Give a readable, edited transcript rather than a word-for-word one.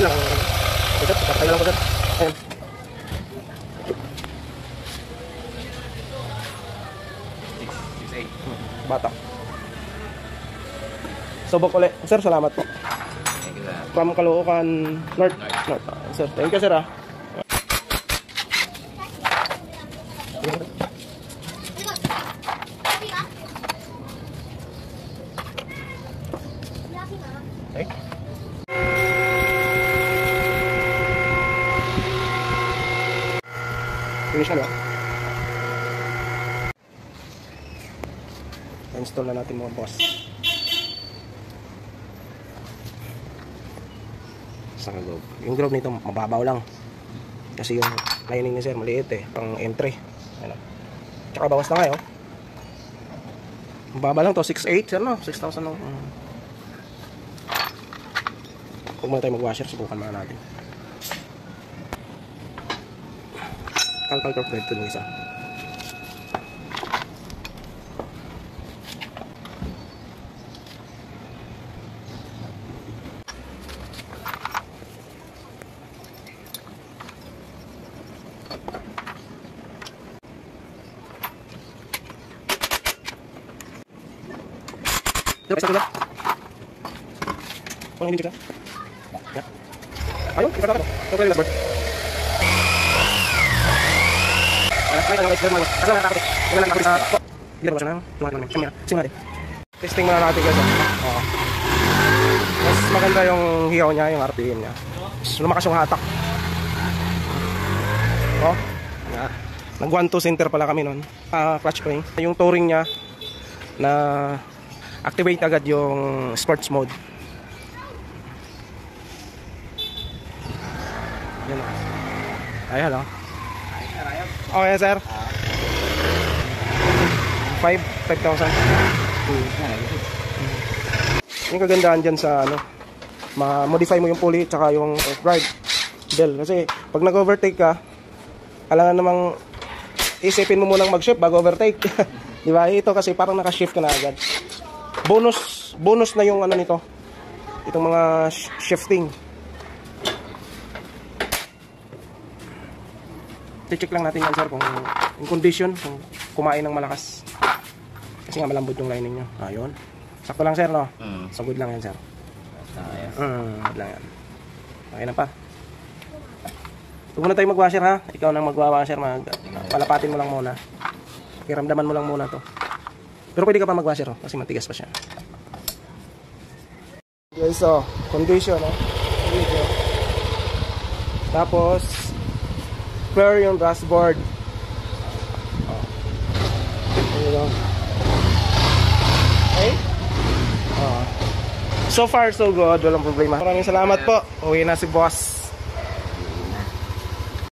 lang. Sir, patay lang ko sir. Ayan. Bata. Subok ulit. Sir, salamat po. Thank you, sir. From Caloocan North. Sir, thank you sir ah. Okay. Finish na ba? Install na natin mga boss. Sa globe. Yung globe nito mababaw lang. Kasi yung lining niya sir maliit eh, pang entry. Ano. Tsaka bawas na ngayon. Mababa lang to, 6,800 sir no? 6,000 lang. Huwag muna tayo mag-washer, subukan muna natin. Kalkal thread to ng isa. Dapat sa tulad. Kung hindi ka. Ayun, isa ka. Ito pala yung last bird. Testing muna natin guys. Mas maganda yung hiyaw niya, yung RPM niya. Lumakas yung hatak. Nag 1-2 center pala kami nun. Clutch spring. Yung touring niya na activate agad yung sports mode. Yan o. Ayan o. Okay sir. 5,000. Yung kagandahan dyan sa ano, ma-modify mo yung pulley tsaka yung drive bell. Kasi pag nag-overtake ka, kailangan namang isipin mo munang mag-shift bago overtake. Diba? Ito kasi parang naka-shift ka na agad. Bonus na yung ano nito. Itong mga shifting. I-check lang natin yan sir kung yung condition, kung kumain ng malakas. Kasi nga malambot yung lining nyo. Ayun. Sakto lang sir no? So good lang yan sir. Good lang yan. Okay na pa. Huwag muna tayo mag-washer ha. Ikaw nang mag-washer. Palapatin mo lang muna. Iramdaman mo lang muna to. Pero pwede ka pa mag-washer oh, kasi matigas pa siya. Okay, so condition oh. Tapos clear yung dashboard. Okay? So far so good, walang problema. Maraming salamat po. Uwi na si boss.